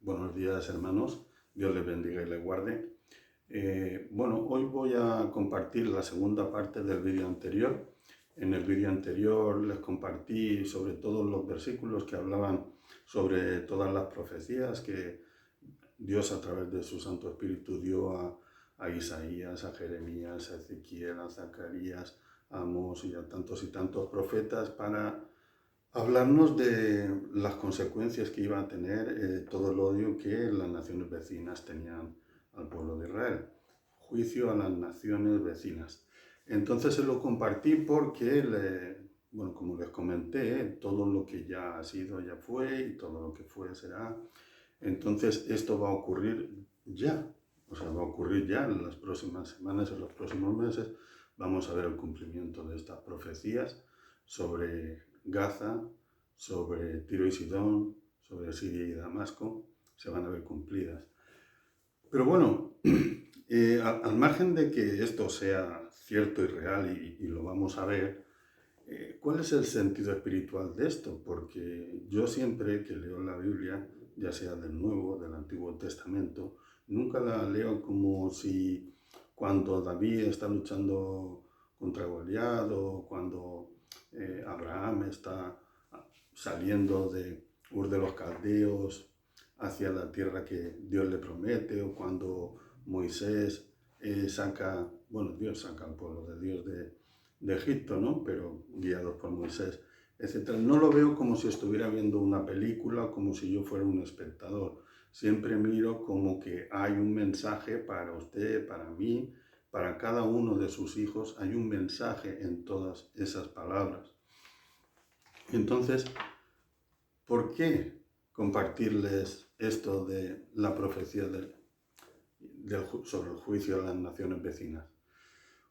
Buenos días, hermanos. Dios les bendiga y les guarde. Hoy voy a compartir la segunda parte del vídeo anterior. En el vídeo anterior les compartí sobre todos los versículos que hablaban sobre todas las profecías que Dios a través de su Santo Espíritu dio a Isaías, a Jeremías, a Ezequiel, a Zacarías, a Amós y a tantos y tantos profetas para hablarnos de las consecuencias que iba a tener todo el odio que las naciones vecinas tenían al pueblo de Israel. Juicio a las naciones vecinas. Entonces se lo compartí porque, como les comenté, todo lo que ya ha sido ya fue y todo lo que fue será. Entonces esto va a ocurrir ya. Va a ocurrir ya en las próximas semanas, en los próximos meses. Vamos a ver el cumplimiento de estas profecías sobre Gaza, sobre Tiro y Sidón, sobre Siria y Damasco, se van a ver cumplidas. Pero bueno, al margen de que esto sea cierto y real y lo vamos a ver, ¿cuál es el sentido espiritual de esto? Porque yo siempre que leo la Biblia, ya sea del Nuevo, del Antiguo Testamento, nunca la leo como si cuando David está luchando contra Goliat o cuando Abraham está saliendo de Ur de los Caldeos hacia la tierra que Dios le promete, o cuando Moisés Dios saca al pueblo de Dios de Egipto, ¿no? Pero guiados por Moisés, etc. No lo veo como si estuviera viendo una película, como si yo fuera un espectador. Siempre miro como que hay un mensaje para usted, para mí, para cada uno de sus hijos. Hay un mensaje en todas esas palabras. Entonces, ¿por qué compartirles esto de la profecía sobre el juicio a las naciones vecinas?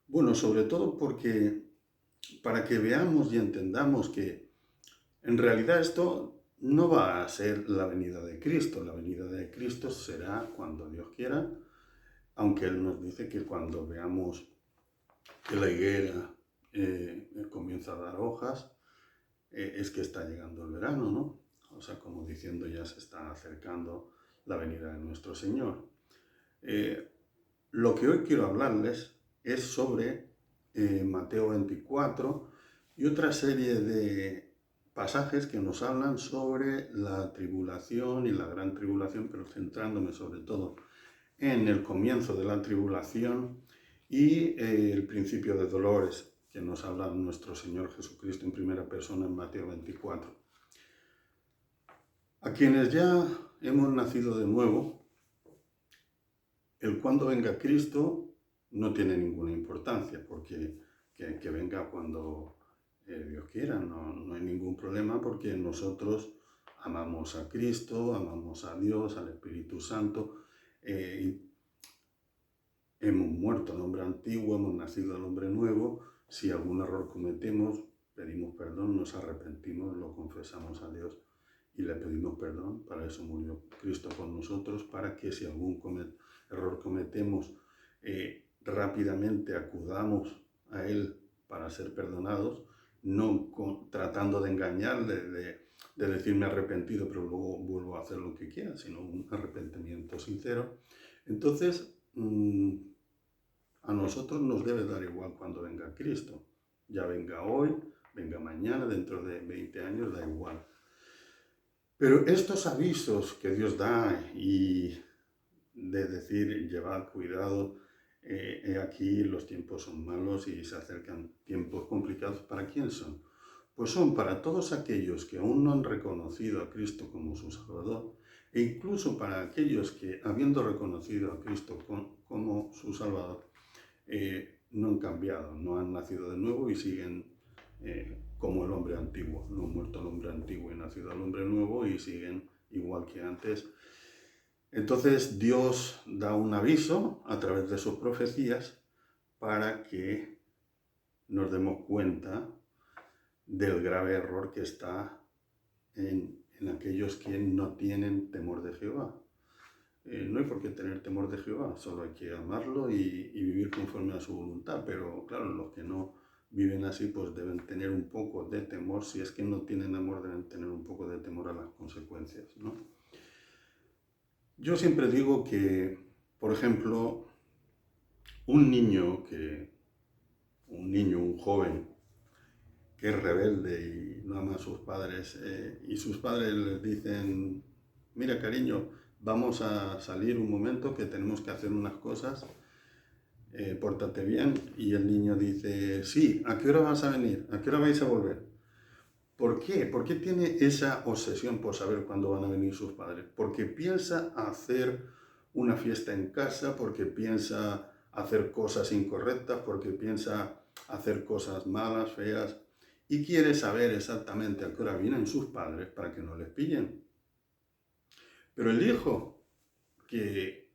Bueno, sobre todo porque para que veamos y entendamos que en realidad esto no va a ser la venida de Cristo. La venida de Cristo será cuando Dios quiera, aunque Él nos dice que cuando veamos que la higuera comienza a dar hojas, es que está llegando el verano, ¿no? O sea, como diciendo, ya se está acercando la venida de nuestro Señor. Lo que hoy quiero hablarles es sobre Mateo 24 y otra serie de pasajes que nos hablan sobre la tribulación y la gran tribulación, pero centrándome sobre todo en el comienzo de la tribulación y el principio de dolores que nos habla nuestro Señor Jesucristo en primera persona en Mateo 24. A quienes ya hemos nacido de nuevo, el cuando venga Cristo no tiene ninguna importancia, porque que venga cuando Dios quiera, no hay ningún problema, porque nosotros amamos a Cristo, amamos a Dios, al Espíritu Santo, hemos muerto al hombre antiguo, hemos nacido al hombre nuevo. Si algún error cometemos, pedimos perdón, nos arrepentimos, lo confesamos a Dios y le pedimos perdón. Para eso murió Cristo por nosotros, para que si algún error cometemos, rápidamente acudamos a Él para ser perdonados, no tratando de engañarle, de decirme arrepentido, pero luego vuelvo a hacer lo que quiera, sino un arrepentimiento sincero. Entonces, a nosotros nos debe dar igual cuando venga Cristo. Ya venga hoy, venga mañana, dentro de 20 años, da igual. Pero estos avisos que Dios da y de decir, llevad cuidado, he aquí los tiempos son malos y se acercan tiempos complicados, ¿para quién son? Pues son para todos aquellos que aún no han reconocido a Cristo como su Salvador, e incluso para aquellos que, habiendo reconocido a Cristo como su Salvador, no han cambiado, no han nacido de nuevo y siguen como el hombre antiguo. No ha muerto el hombre antiguo y nacido el hombre nuevo y siguen igual que antes. Entonces Dios da un aviso a través de sus profecías para que nos demos cuenta del grave error que está en aquellos que no tienen temor de Jehová. No hay por qué tener temor de Jehová, solo hay que amarlo y vivir conforme a su voluntad. Pero claro, los que no viven así pues deben tener un poco de temor. Si es que no tienen amor, deben tener un poco de temor a las consecuencias, ¿no? Yo siempre digo que, por ejemplo, un niño, un joven que es rebelde y no ama a sus padres, y sus padres les dicen, mira cariño, vamos a salir un momento que tenemos que hacer unas cosas, pórtate bien, y el niño dice, sí, ¿a qué hora vas a venir? ¿A qué hora vais a volver? ¿Por qué? ¿Por qué tiene esa obsesión por saber cuándo van a venir sus padres? Porque piensa hacer una fiesta en casa, porque piensa hacer cosas incorrectas, porque piensa hacer cosas malas, feas, y quiere saber exactamente a qué hora vienen sus padres para que no les pillen. Pero el hijo que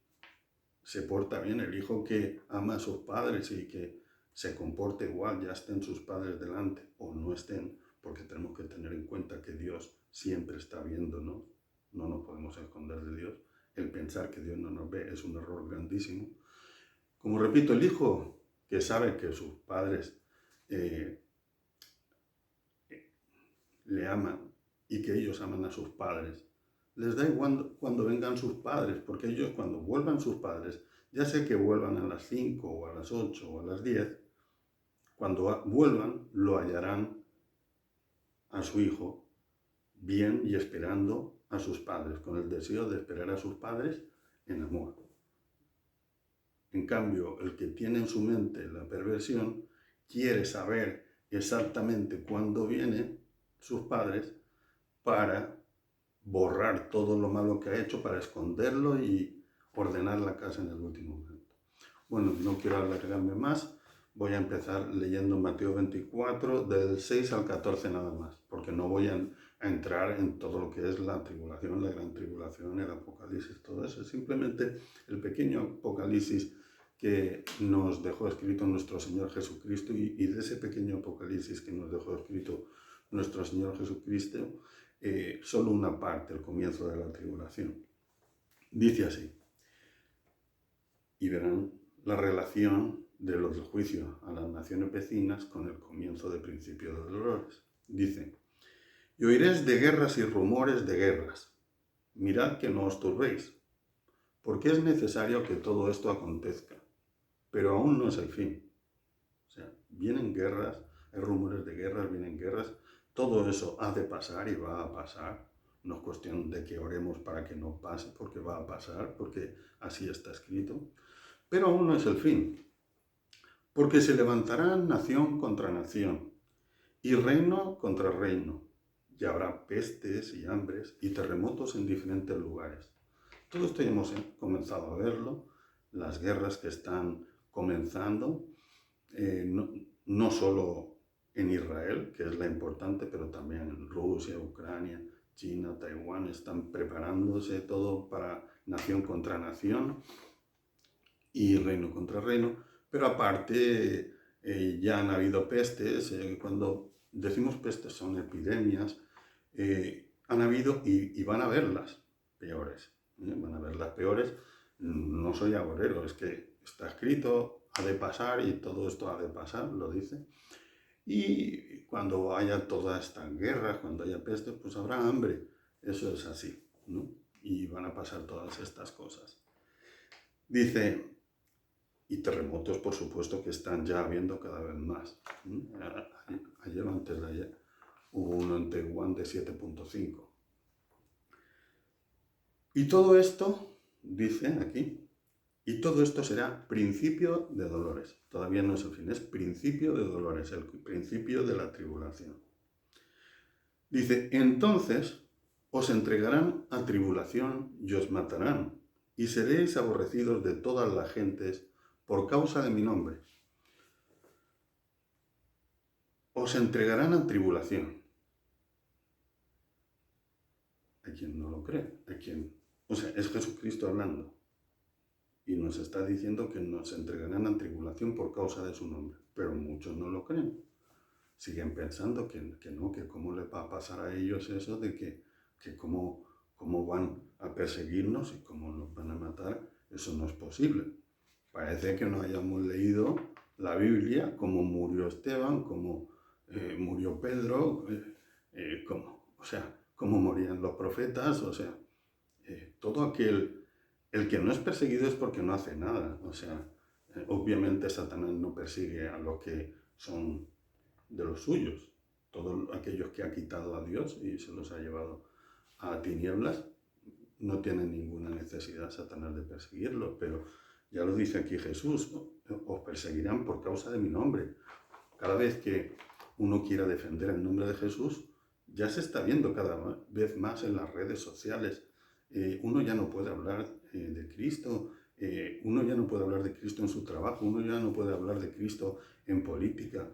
se porta bien, el hijo que ama a sus padres y que se comporta igual, ya estén sus padres delante o no estén, porque tenemos que tener en cuenta que Dios siempre está viéndonos, no nos podemos esconder de Dios. El pensar que Dios no nos ve es un error grandísimo. Como repito, el hijo que sabe que sus padres eh, le aman y que ellos aman a sus padres, les da igual cuando vengan sus padres, porque ellos cuando vuelvan sus padres, ya sea que vuelvan a las 5 o a las 8 o a las 10, cuando vuelvan lo hallarán a su hijo bien y esperando a sus padres, con el deseo de esperar a sus padres en amor. En cambio, el que tiene en su mente la perversión quiere saber exactamente cuándo vienen sus padres para borrar todo lo malo que ha hecho, para esconderlo y ordenar la casa en el último momento. Bueno, no quiero alargarme más, voy a empezar leyendo Mateo 24, del 6 al 14 nada más, porque no voy a entrar en todo lo que es la tribulación, la gran tribulación, el apocalipsis, todo eso, simplemente el pequeño apocalipsis que nos dejó escrito nuestro Señor Jesucristo y de ese pequeño apocalipsis que nos dejó escrito nuestro Señor Jesucristo, solo una parte, el comienzo de la tribulación. Dice así, y verán la relación de los juicios a las naciones vecinas con el comienzo del principio de dolores. Dice, y oiréis de guerras y rumores de guerras. Mirad que no os turbéis, porque es necesario que todo esto acontezca, pero aún no es el fin. O sea, vienen guerras, hay rumores de guerras, vienen guerras, todo eso ha de pasar y va a pasar. No es cuestión de que oremos para que no pase, porque va a pasar, porque así está escrito. Pero aún no es el fin, porque se levantará nación contra nación y reino contra reino, y habrá pestes y hambres y terremotos en diferentes lugares. Todo esto ya hemos comenzado a verlo, las guerras que están comenzando, no solo en Israel, que es la importante, pero también en Rusia, Ucrania, China, Taiwán, están preparándose todo para nación contra nación y reino contra reino, pero aparte ya han habido pestes, cuando decimos pestes son epidemias, han habido y van a haber las peores, van a haber las peores, no soy agorero, es que está escrito, ha de pasar y todo esto ha de pasar, lo dice, y cuando haya todas estas guerras, cuando haya pestes, pues habrá hambre, eso es así, ¿no? Y van a pasar todas estas cosas. Dice, y terremotos, por supuesto, que están ya habiendo cada vez más. Ayer o antes de ayer hubo uno en Taiwán de 7.5. Y todo esto, dice aquí, y todo esto será principio de dolores. Todavía no es el fin, es principio de dolores, el principio de la tribulación. Dice, entonces os entregarán a tribulación y os matarán, y seréis aborrecidos de todas las gentes por causa de mi nombre. Os entregarán a tribulación. Hay quien no lo cree, o sea, es Jesucristo hablando. Y nos está diciendo que nos entregarán a tribulación por causa de su nombre. Pero muchos no lo creen. Siguen pensando que no, que cómo le va a pasar a ellos eso de que cómo van a perseguirnos y cómo nos van a matar. Eso no es posible. Parece que no hayamos leído la Biblia, cómo murió Esteban, cómo murió Pedro, cómo morían los profetas, o sea, todo aquel El que no es perseguido es porque no hace nada. O sea, obviamente Satanás no persigue a los que son de los suyos. Todos aquellos que ha quitado a Dios y se los ha llevado a tinieblas, no tienen ninguna necesidad Satanás de perseguirlos. Pero ya lo dice aquí Jesús, os perseguirán por causa de mi nombre. Cada vez que uno quiera defender el nombre de Jesús, ya se está viendo cada vez más en las redes sociales. Uno ya no puede hablar de Cristo, uno ya no puede hablar de Cristo en su trabajo, uno ya no puede hablar de Cristo en política.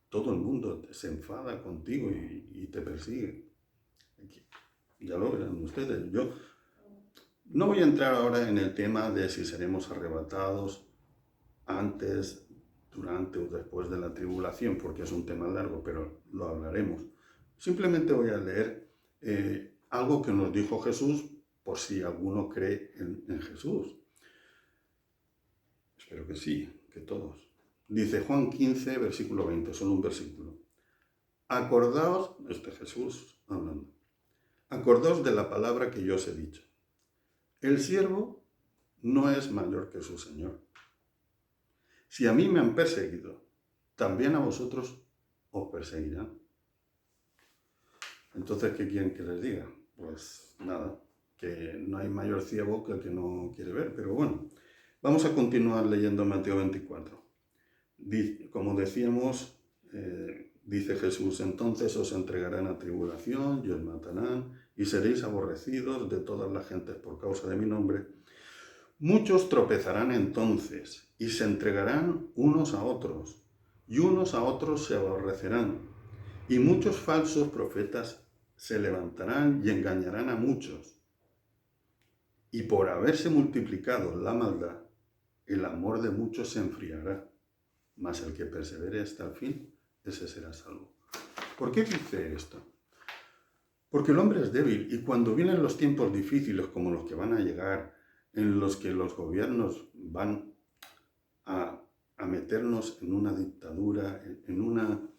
Todo el mundo se enfada contigo y te persigue. Ya lo verán ustedes. Yo no voy a entrar ahora en el tema de si seremos arrebatados antes, durante o después de la tribulación, porque es un tema largo, pero lo hablaremos. Simplemente voy a leer algo que nos dijo Jesús, por si alguno cree en Jesús. Espero que sí, que todos. Dice Juan 15, versículo 20, solo un versículo. Acordaos, Jesús hablando, acordaos de la palabra que yo os he dicho. El siervo no es mayor que su Señor. Si a mí me han perseguido, también a vosotros os perseguirán. Entonces, ¿qué quieren que les diga? Pues nada, que no hay mayor ciego que el que no quiere ver. Pero bueno, vamos a continuar leyendo Mateo 24. Como decíamos, dice Jesús, entonces os entregarán a tribulación y os matarán y seréis aborrecidos de todas las gentes por causa de mi nombre. Muchos tropezarán entonces y se entregarán unos a otros, y unos a otros se aborrecerán, y muchos falsos profetas se levantarán y engañarán a muchos. Y por haberse multiplicado la maldad, el amor de muchos se enfriará, mas el que persevere hasta el fin, ese será salvo. ¿Por qué dice esto? Porque el hombre es débil, y cuando vienen los tiempos difíciles como los que van a llegar, en los que los gobiernos van a meternos en una dictadura, en una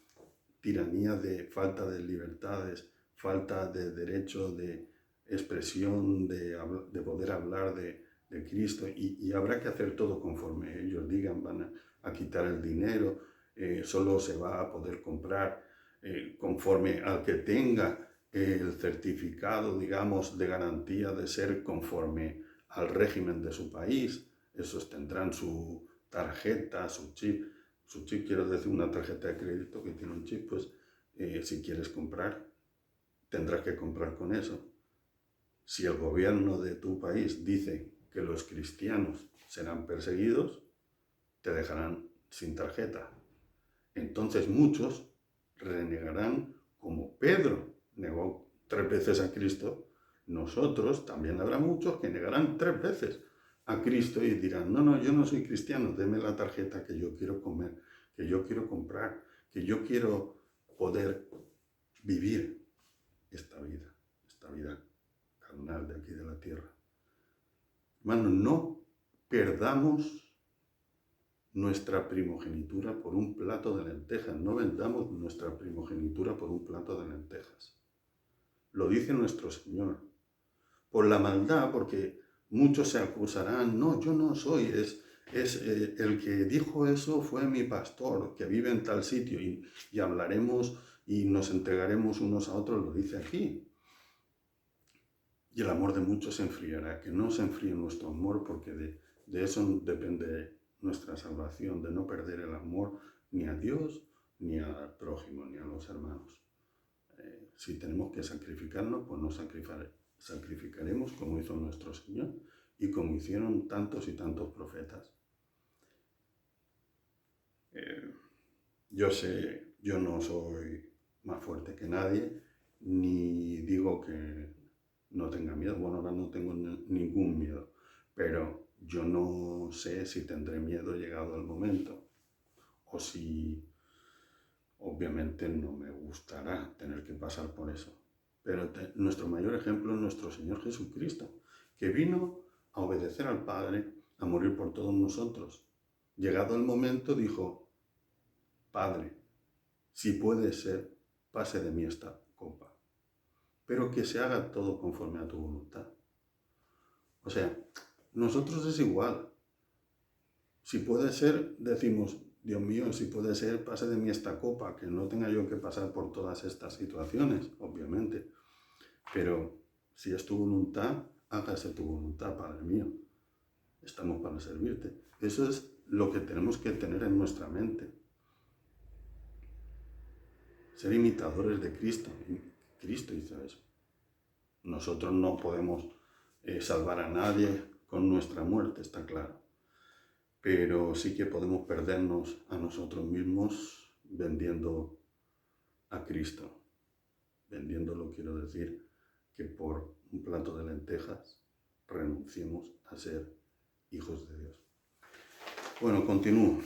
tiranía de falta de libertades, falta de derecho de expresión, de poder hablar de Cristo, y habrá que hacer todo conforme ellos digan, van a quitar el dinero, solo se va a poder comprar conforme al que tenga el certificado, digamos, de garantía de ser conforme al régimen de su país. Esos tendrán su tarjeta, su chip. Su chip, quiero decir, una tarjeta de crédito que tiene un chip, pues si quieres comprar, tendrás que comprar con eso. Si el gobierno de tu país dice que los cristianos serán perseguidos, te dejarán sin tarjeta. Entonces muchos renegarán como Pedro negó 3 veces a Cristo. Nosotros también habrá muchos que negarán 3 veces a Cristo y dirán, no, yo no soy cristiano, deme la tarjeta que yo quiero comer, que yo quiero comprar, que yo quiero poder vivir esta vida carnal de aquí de la tierra. Hermanos, no perdamos nuestra primogenitura por un plato de lentejas, no vendamos nuestra primogenitura por un plato de lentejas. Lo dice nuestro Señor. Por la maldad, porque muchos se acusarán, no, yo no soy, el que dijo eso fue mi pastor, que vive en tal sitio, y hablaremos y nos entregaremos unos a otros, lo dice aquí. Y el amor de muchos se enfriará, que no se enfríe nuestro amor, porque de eso depende nuestra salvación, de no perder el amor ni a Dios, ni al prójimo, ni a los hermanos. Si tenemos que sacrificarnos, pues nos sacrificaremos como hizo nuestro Señor y como hicieron tantos y tantos profetas. Yo sé, yo no soy más fuerte que nadie, ni digo que no tenga miedo. Bueno, ahora no tengo ningún miedo, pero yo no sé si tendré miedo llegado el momento, o si obviamente no me gustará tener que pasar por eso. Pero nuestro mayor ejemplo es nuestro Señor Jesucristo, que vino a obedecer al Padre, a morir por todos nosotros. Llegado el momento dijo, Padre, si puede ser, pase de mí esta copa, pero que se haga todo conforme a tu voluntad. O sea, nosotros es igual. Si puede ser, decimos, Dios mío, si puede ser, pase de mí esta copa, que no tenga yo que pasar por todas estas situaciones, obviamente. Pero si es tu voluntad, hágase tu voluntad, Padre mío. Estamos para servirte. Eso es lo que tenemos que tener en nuestra mente. Ser imitadores de Cristo. Cristo hizo eso. Nosotros no podemos salvar a nadie con nuestra muerte, está claro. Pero sí que podemos perdernos a nosotros mismos vendiendo a Cristo. Vendiéndolo quiero decir que por un plato de lentejas renunciemos a ser hijos de Dios. Bueno, continúo.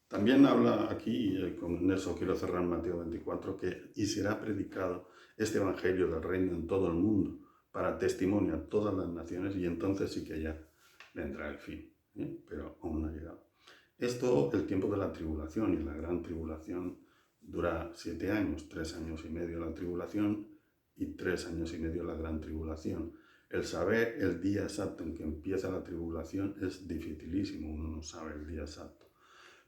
También habla aquí, y con eso quiero cerrar Mateo 24, que y será predicado este evangelio del reino en todo el mundo para testimonio a todas las naciones, y entonces sí que ya vendrá el fin, pero aún no ha llegado. Esto, el tiempo de la tribulación, y la gran tribulación dura 7 años, 3 años y medio la tribulación y 3 años y medio la gran tribulación. El saber el día exacto en que empieza la tribulación es dificilísimo, uno no sabe el día exacto.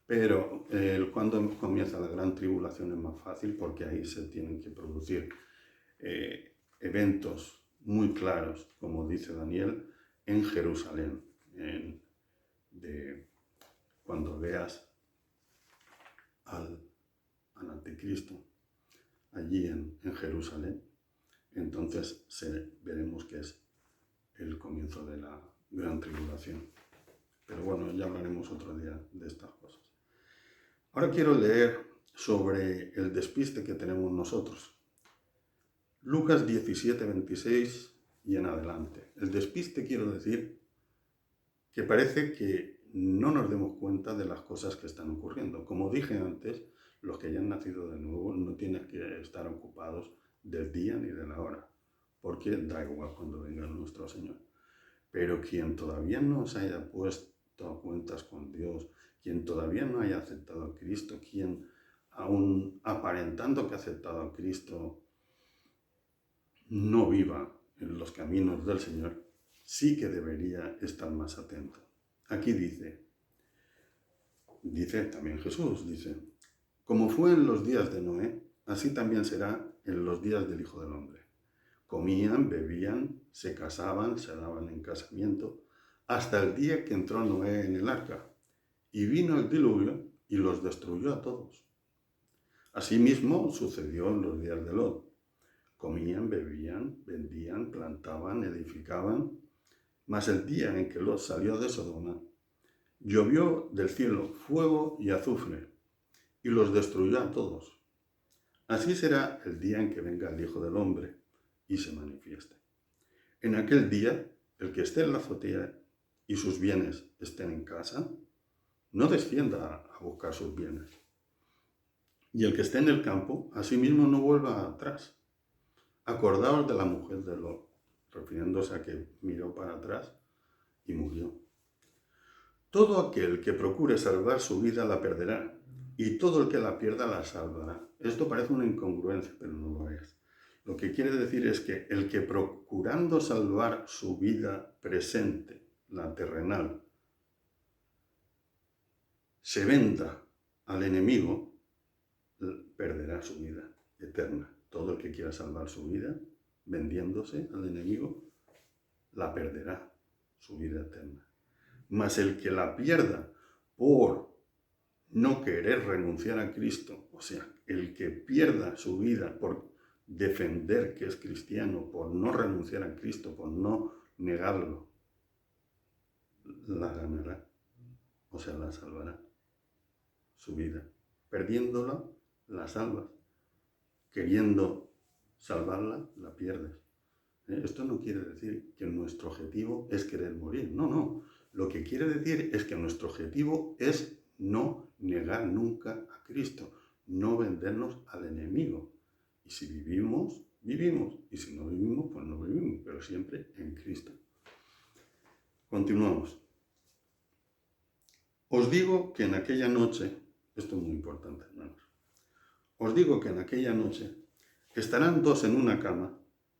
Pero cuando comienza la gran tribulación es más fácil porque ahí se tienen que producir eventos muy claros, como dice Daniel, en Jerusalén. Cuando veas al anticristo allí en Jerusalén, entonces veremos que es el comienzo de la gran tribulación. Pero bueno, ya hablaremos otro día de estas cosas. Ahora quiero leer sobre el despiste que tenemos nosotros. Lucas 17, 26 y en adelante. El despiste quiero decir que parece que no nos demos cuenta de las cosas que están ocurriendo. Como dije antes, los que hayan nacido de nuevo no tienen que estar ocupados del día ni de la hora, porque da igual cuando venga nuestro Señor. Pero quien todavía no se haya puesto a cuentas con Dios, quien todavía no haya aceptado a Cristo, quien aún aparentando que ha aceptado a Cristo no viva en los caminos del Señor, sí que debería estar más atento. Aquí dice también Jesús, dice, como fue en los días de Noé, así también será en los días del Hijo del Hombre. Comían, bebían, se casaban, se daban en casamiento, hasta el día que entró Noé en el arca, y vino el diluvio y los destruyó a todos. Asimismo sucedió en los días de Lot. Comían, bebían, vendían, plantaban, edificaban, mas el día en que Lot salió de Sodoma, llovió del cielo fuego y azufre, y los destruyó a todos. Así será el día en que venga el Hijo del Hombre y se manifieste. En aquel día, el que esté en la azotea y sus bienes estén en casa, no descienda a buscar sus bienes. Y el que esté en el campo, asimismo no vuelva atrás. Acordaos de la mujer de Lot, refiriéndose a que miró para atrás y murió. Todo aquel que procure salvar su vida la perderá, y todo el que la pierda la salvará. Esto parece una incongruencia, pero no lo es. Lo que quiere decir es que el que procurando salvar su vida presente, la terrenal, se venda al enemigo, perderá su vida eterna. Todo el que quiera salvar su vida, vendiéndose al enemigo, la perderá, su vida eterna. Mas el que la pierda por no querer renunciar a Cristo, o sea, el que pierda su vida por defender que es cristiano, por no renunciar a Cristo, por no negarlo, la ganará, o sea, la salvará, su vida. Perdiéndola, la salvas. Queriendo salvarla, la pierdes. Esto no quiere decir que nuestro objetivo es querer morir. No, no. Lo que quiere decir es que nuestro objetivo es no negar nunca a Cristo, no vendernos al enemigo. Y si vivimos, vivimos. Y si no vivimos, pues no vivimos, pero siempre en Cristo. Continuamos. Os digo que en aquella noche, esto es muy importante, hermanos, os digo que en aquella noche estarán dos en una cama,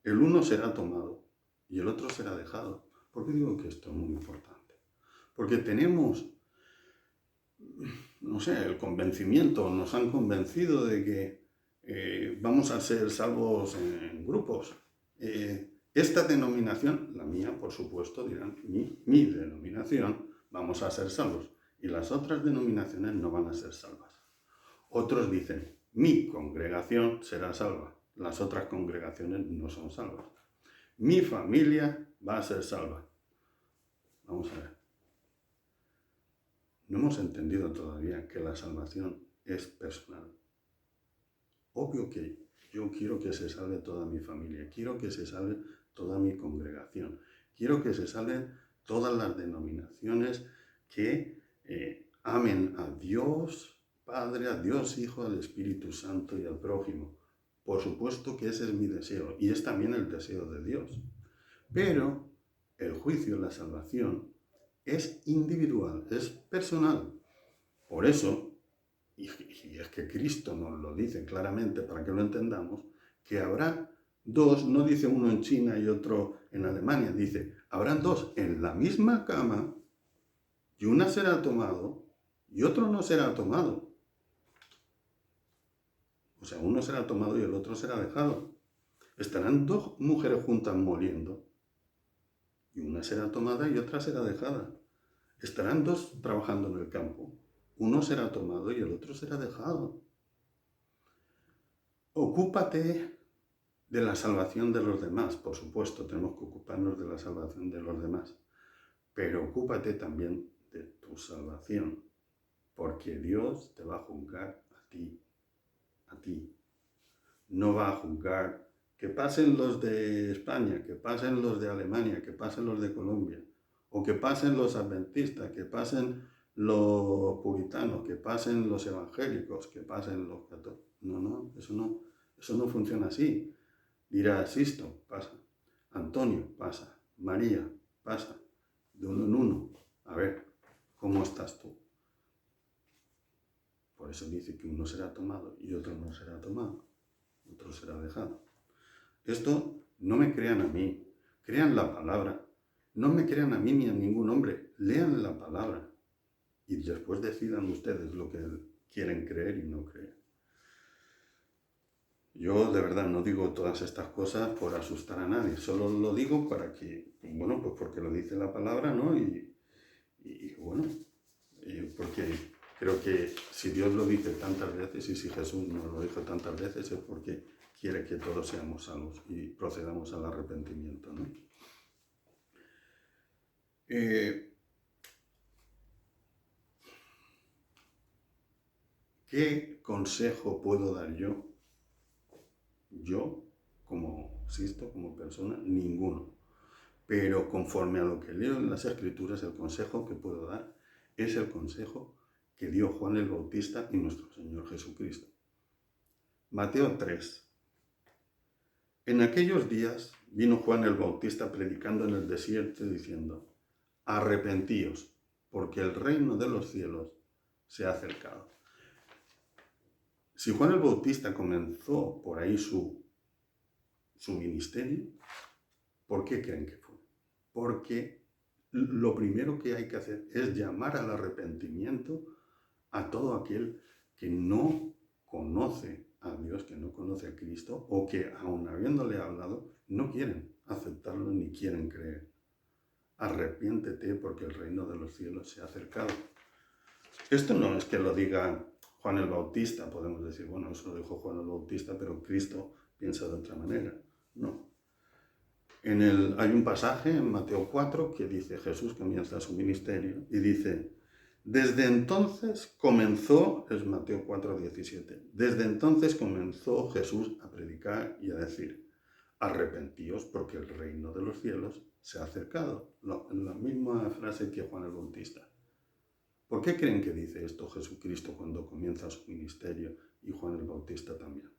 el uno será tomado y el otro será dejado. ¿Por qué digo que esto es muy importante? Porque tenemos, no sé, el convencimiento, nos han convencido de que vamos a ser salvos en grupos. Esta denominación, la mía, por supuesto, dirán, mi denominación, vamos a ser salvos. Y las otras denominaciones no van a ser salvas. Otros dicen, mi congregación será salva. Las otras congregaciones no son salvas. Mi familia va a ser salva. Vamos a ver. No hemos entendido todavía que la salvación es personal. Obvio que yo quiero que se salve toda mi familia, quiero que se salve toda mi congregación, quiero que se salven todas las denominaciones que amen a Dios Padre, a Dios Hijo, al Espíritu Santo y al prójimo. Por supuesto que ese es mi deseo y es también el deseo de Dios. Pero el juicio, la salvación, es individual, es personal. Por eso, y es que Cristo nos lo dice claramente para que lo entendamos, que habrá dos, no dice uno en China y otro en Alemania, dice, habrán dos en la misma cama y una será tomado y otro no será tomado. O sea, uno será tomado y el otro será dejado. Estarán dos mujeres juntas moliendo y una será tomada y otra será dejada. Estarán dos trabajando en el campo. Uno será tomado y el otro será dejado. Ocúpate de la salvación de los demás. Por supuesto, tenemos que ocuparnos de la salvación de los demás. Pero ocúpate también de tu salvación. Porque Dios te va a juzgar a ti. A ti. No va a juzgar que pasen los de España, que pasen los de Alemania, que pasen los de Colombia. O que pasen los adventistas, que pasen los puritanos, que pasen los evangélicos, que pasen los católicos. No, eso no funciona así. Dirá, Sisto, pasa. Antonio, pasa. María, pasa. De uno en uno. A ver, ¿cómo estás tú? Por eso dice que uno será tomado y otro no será tomado. Otro será dejado. Esto no me crean a mí. Crean la palabra. No me crean a mí ni a ningún hombre. Lean la palabra. Y después decidan ustedes lo que quieren creer y no creer. Yo de verdad no digo todas estas cosas por asustar a nadie, solo lo digo para que, bueno, pues porque lo dice la palabra, ¿no? Y bueno, porque creo que si Dios lo dice tantas veces y si Jesús nos lo dijo tantas veces es porque quiere que todos seamos salvos y procedamos al arrepentimiento, ¿no? ¿Qué consejo puedo dar yo? Yo, como Sisto, como persona, ninguno. Pero conforme a lo que leo en las Escrituras, el consejo que puedo dar es el consejo que dio Juan el Bautista y nuestro Señor Jesucristo. Mateo 3. En aquellos días vino Juan el Bautista predicando en el desierto diciendo, arrepentíos, porque el reino de los cielos se ha acercado. Si Juan el Bautista comenzó por ahí su ministerio, ¿por qué creen que fue? Porque lo primero que hay que hacer es llamar al arrepentimiento a todo aquel que no conoce a Dios, que no conoce a Cristo, o que aun habiéndole hablado, no quieren aceptarlo ni quieren creer. Arrepiéntete porque el reino de los cielos se ha acercado. Esto no es que lo diga Juan el Bautista, podemos decir, bueno, eso lo dijo Juan el Bautista, pero Cristo piensa de otra manera. No. Hay un pasaje en Mateo 4 que dice, Jesús comienza su ministerio y dice, desde entonces comenzó, es Mateo 4:17, desde entonces comenzó Jesús a predicar y a decir, arrepentíos porque el reino de los cielos se ha acercado. La misma frase que Juan el Bautista. ¿Por qué creen que dice esto Jesucristo cuando comienza su ministerio y Juan el Bautista también?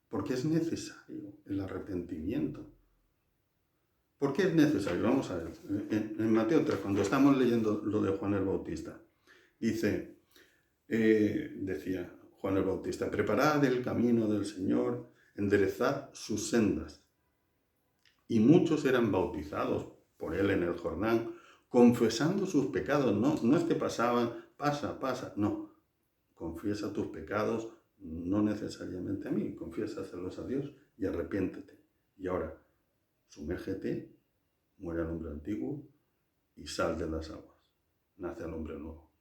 Porque es necesario el arrepentimiento. ¿Por qué es necesario? Vamos a ver. En Mateo 3, cuando estamos leyendo lo de Juan el Bautista, decía Juan el Bautista, preparad el camino del Señor, enderezad sus sendas. Y muchos eran bautizados por él en el Jordán, confesando sus pecados. No es que pasaban, pasa, no. Confiesa tus pecados, no necesariamente a mí, confiésaselos a Dios y arrepiéntete. Y ahora, sumérgete, muere al hombre antiguo y sal de las aguas. Nace al hombre nuevo.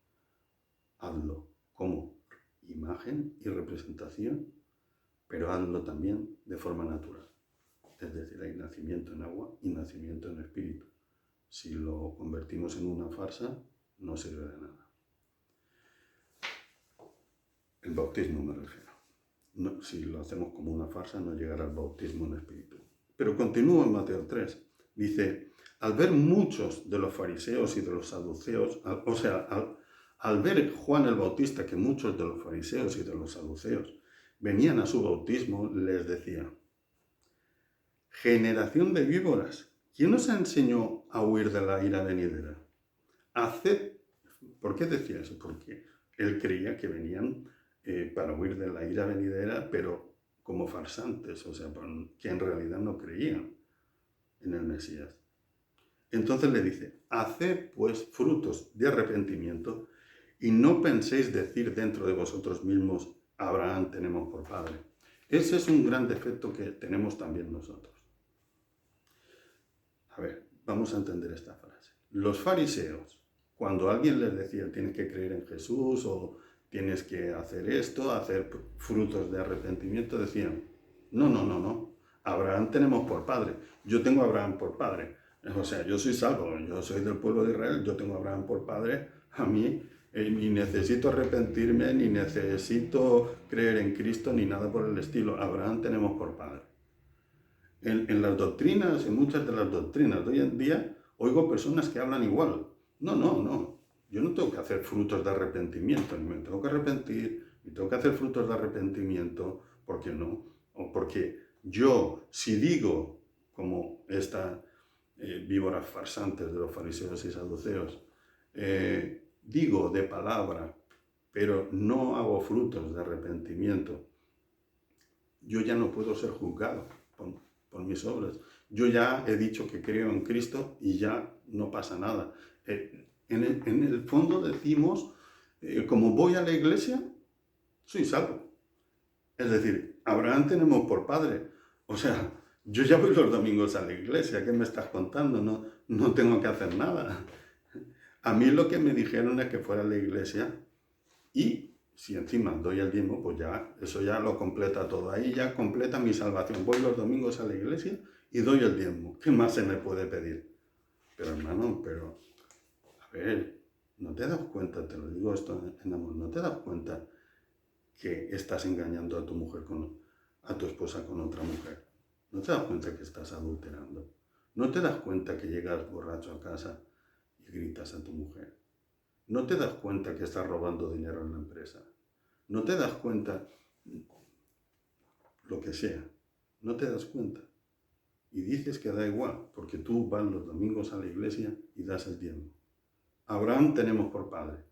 Hazlo como imagen y representación, pero hazlo también de forma natural. Es decir, hay nacimiento en agua y nacimiento en espíritu. Si lo convertimos en una farsa, no sirve de nada. El bautismo me refiero. No, si lo hacemos como una farsa, no llegará al bautismo en espíritu. Pero continúa en Mateo 3. Dice, al ver muchos de los fariseos y de los saduceos, al ver Juan el Bautista que muchos de los fariseos y de los saduceos venían a su bautismo, les decía, generación de víboras, ¿quién os enseñó a huir de la ira venidera? Haced, ¿por qué decía eso? Porque él creía que venían para huir de la ira venidera, pero como farsantes, o sea, que en realidad no creían en el Mesías. Entonces le dice, haced pues frutos de arrepentimiento y no penséis decir dentro de vosotros mismos, Abraham tenemos por padre. Ese es un gran defecto que tenemos también nosotros. A ver, vamos a entender esta frase. Los fariseos, cuando alguien les decía, tienes que creer en Jesús o tienes que hacer esto, hacer frutos de arrepentimiento, decían, no, Abraham tenemos por padre, yo tengo a Abraham por padre, o sea, yo soy salvo, yo soy del pueblo de Israel, yo tengo a Abraham por padre, a mí ni necesito arrepentirme, ni necesito creer en Cristo, ni nada por el estilo, Abraham tenemos por padre. En las doctrinas, en muchas de las doctrinas de hoy en día, oigo personas que hablan igual. No. Yo no tengo que hacer frutos de arrepentimiento, ni me tengo que arrepentir, ni tengo que hacer frutos de arrepentimiento, ¿por qué no? O porque yo, si digo, como esta víboras farsantes de los fariseos y saduceos, digo de palabra, pero no hago frutos de arrepentimiento, yo ya no puedo ser juzgado por mis obras. Yo ya he dicho que creo en Cristo y ya no pasa nada. En el fondo decimos, como voy a la iglesia, soy salvo. Es decir, Abraham tenemos por padre. O sea, yo ya voy los domingos a la iglesia, ¿qué me estás contando? No tengo que hacer nada. A mí lo que me dijeron es que fuera a la iglesia y si encima doy el diezmo, pues ya, eso ya lo completa todo. Ahí ya completa mi salvación. Voy los domingos a la iglesia y doy el diezmo. ¿Qué más se me puede pedir? Pero hermano, a ver, ¿no te das cuenta? Te lo digo esto en amor. ¿No te das cuenta que estás engañando a tu mujer a tu esposa con otra mujer? ¿No te das cuenta que estás adulterando? ¿No te das cuenta que llegas borracho a casa y gritas a tu mujer? ¿No te das cuenta que estás robando dinero en la empresa? ¿No te das cuenta lo que sea? ¿No te das cuenta? Y dices que da igual, porque tú vas los domingos a la iglesia y das el diezmo. Abraham tenemos por padre.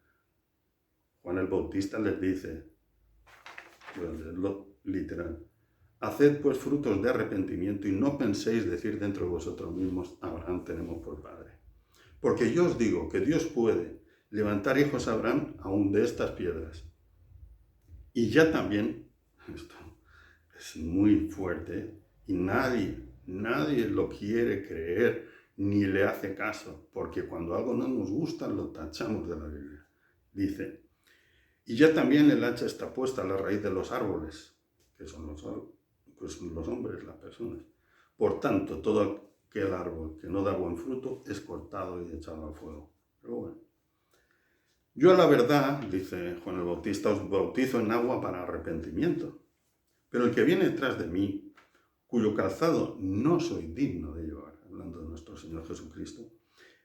Juan el Bautista les dice, literal, haced pues frutos de arrepentimiento y no penséis decir dentro de vosotros mismos, Abraham tenemos por padre. Porque yo os digo que Dios puede levantar hijos a Abraham aún de estas piedras. Y ya también, esto es muy fuerte, y nadie lo quiere creer, ni le hace caso, porque cuando algo no nos gusta, lo tachamos de la Biblia. Dice, y ya también el hacha está puesta a la raíz de los árboles, que son los hombres, las personas. Por tanto, todo aquel árbol que no da buen fruto es cortado y echado al fuego. Pero bueno. Yo a la verdad, dice Juan el Bautista, os bautizo en agua para arrepentimiento. Pero el que viene detrás de mí, cuyo calzado no soy digno de llevar, hablando de nuestro Señor Jesucristo,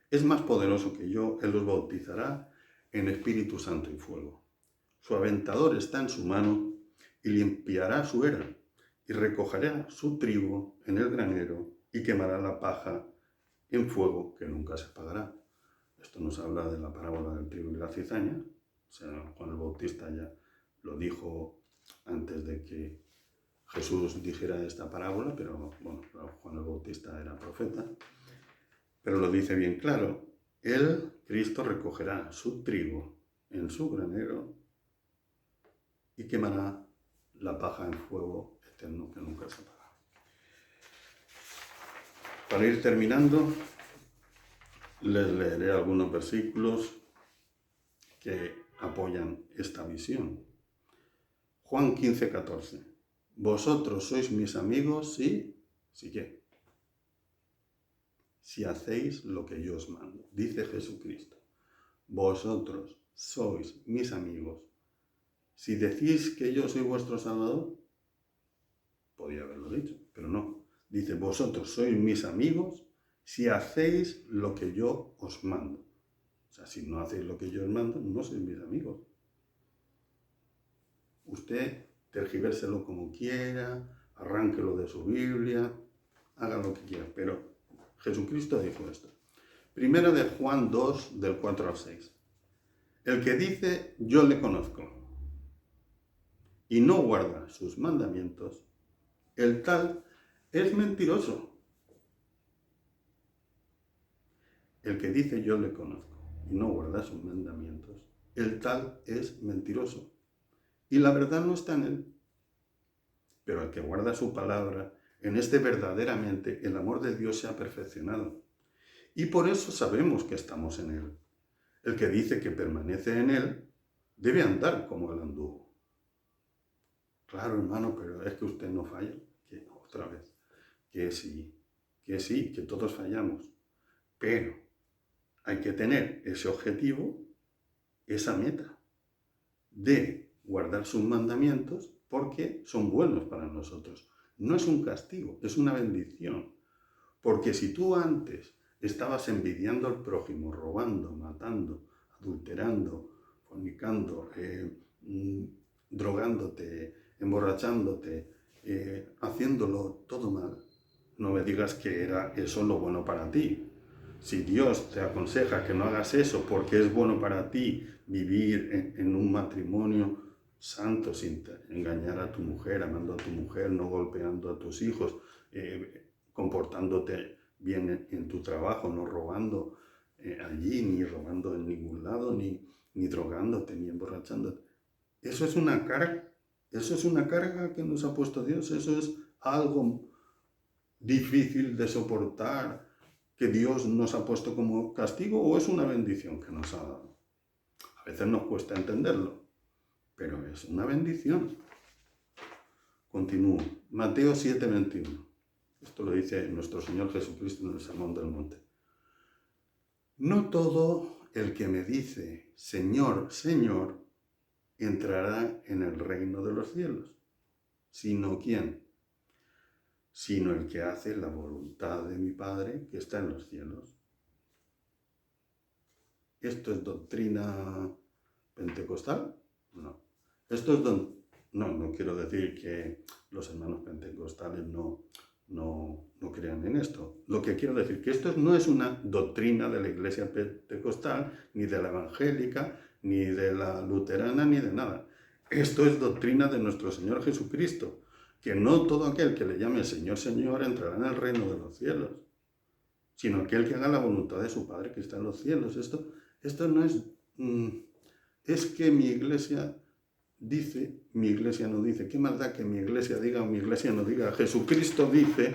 es más poderoso que yo, Él los bautizará en Espíritu Santo y fuego. Su aventador está en su mano y limpiará su era y recogerá su trigo en el granero y quemará la paja en fuego que nunca se apagará. Esto nos habla de la parábola del trigo y la cizaña. O sea, Juan el Bautista ya lo dijo antes de que Jesús dijera esta parábola, pero bueno, Juan el Bautista era profeta, pero lo dice bien claro. Él, Cristo, recogerá su trigo en su granero y quemará la paja en fuego eterno que nunca se apaga. Para ir terminando, les leeré algunos versículos que apoyan esta visión. Juan 15, 14. Vosotros sois mis amigos ¿sí qué? Si hacéis lo que yo os mando, dice Jesucristo. Vosotros sois mis amigos. Si decís que yo soy vuestro Salvador, podía haberlo dicho, pero no. Dice, vosotros sois mis amigos si hacéis lo que yo os mando. O sea, si no hacéis lo que yo os mando, no sois mis amigos. Usted tergivérselo como quiera, arránquelo de su Biblia, haga lo que quiera, pero Jesucristo dijo esto. Primera de Juan 2, del 4 al 6. El que dice, yo le conozco, y no guarda sus mandamientos, el tal es mentiroso. El que dice, yo le conozco, y no guarda sus mandamientos, el tal es mentiroso. Y la verdad no está en él. Pero el que guarda su palabra, en este verdaderamente el amor de Dios se ha perfeccionado. Y por eso sabemos que estamos en él. El que dice que permanece en él, debe andar como él anduvo. Claro, hermano, pero es que usted no falla. Que otra vez. Que sí, que todos fallamos. Pero hay que tener ese objetivo, esa meta, de guardar sus mandamientos porque son buenos para nosotros. No es un castigo, es una bendición. Porque si tú antes estabas envidiando al prójimo, robando, matando, adulterando, fornicando, drogándote, emborrachándote, haciéndolo todo mal, no me digas que era eso lo bueno para ti. Si Dios te aconseja que no hagas eso porque es bueno para ti vivir en un matrimonio santo, sin engañar a tu mujer, amando a tu mujer, no golpeando a tus hijos, comportándote bien en tu trabajo, no robando allí, ni robando en ningún lado, ni drogándote, ni emborrachándote. Eso es una carga que nos ha puesto Dios, eso es algo difícil de soportar, que Dios nos ha puesto como castigo, o es una bendición que nos ha dado. A veces nos cuesta entenderlo, pero es una bendición. Continúo. Mateo 7:21. Esto lo dice nuestro Señor Jesucristo en el Sermón del Monte. No todo el que me dice, Señor, Señor, entrará en el reino de los cielos. ¿Sino quién? Sino el que hace la voluntad de mi Padre que está en los cielos. ¿Esto es doctrina pentecostal? No. Esto es no quiero decir que los hermanos pentecostales no crean en esto. Lo que quiero decir que esto no es una doctrina de la iglesia pentecostal, ni de la evangélica, ni de la luterana, ni de nada. Esto es doctrina de nuestro Señor Jesucristo, que no todo aquel que le llame Señor, Señor entrará en el reino de los cielos, sino aquel que haga la voluntad de su Padre que está en los cielos. Esto no es... es que mi iglesia dice, mi iglesia no dice. ¿Qué más da que mi iglesia diga o mi iglesia no diga? Jesucristo dice,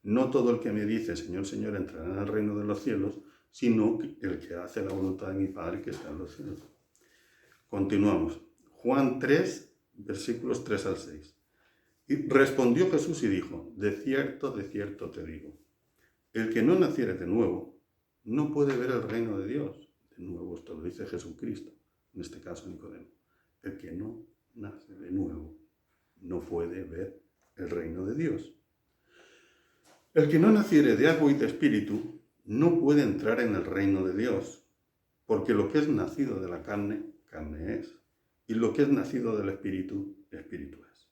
no todo el que me dice, Señor, Señor, entrará en el reino de los cielos, sino el que hace la voluntad de mi Padre que está en los cielos. Continuamos. Juan 3, versículos 3 al 6. Y respondió Jesús y dijo, de cierto te digo, el que no naciere de nuevo, no puede ver el reino de Dios. De nuevo, esto lo dice Jesucristo, en este caso Nicodemo. El que no nace de nuevo, no puede ver el reino de Dios. El que no naciere de agua y de espíritu, no puede entrar en el reino de Dios, porque lo que es nacido de la carne, carne es, y lo que es nacido del espíritu, espíritu es.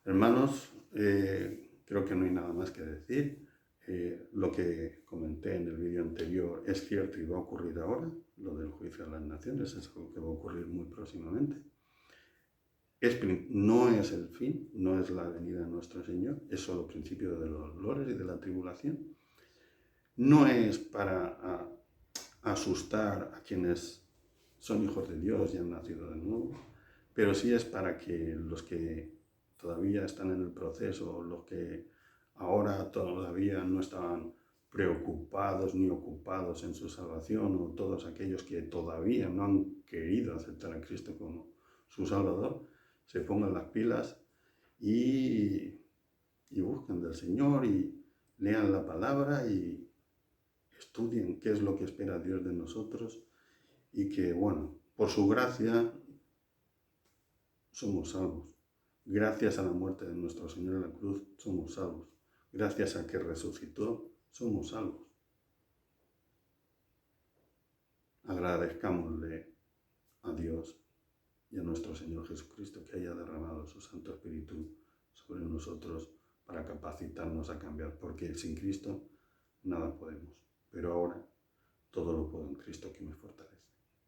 Hermanos, creo que no hay nada más que decir. Lo que comenté en el vídeo anterior es cierto y va a ocurrir ahora. Lo del juicio de las naciones es algo que va a ocurrir muy próximamente. no es el fin, no es la venida de nuestro Señor, es solo principio de los dolores y de la tribulación. No es para asustar a quienes son hijos de Dios y han nacido de nuevo, pero sí es para que los que todavía están en el proceso, los que ahora todavía no estaban preocupados ni ocupados en su salvación, o todos aquellos que todavía no han querido aceptar a Cristo como su Salvador, se pongan las pilas y busquen del Señor y lean la palabra y estudien qué es lo que espera Dios de nosotros y que, bueno, por su gracia somos salvos. Gracias a la muerte de nuestro Señor en la cruz somos salvos. Gracias a que resucitó somos salvos. Agradezcámosle a Dios y a nuestro Señor Jesucristo que haya derramado su Santo Espíritu sobre nosotros para capacitarnos a cambiar, porque sin Cristo nada podemos. Pero ahora todo lo puedo en Cristo que me fortalece.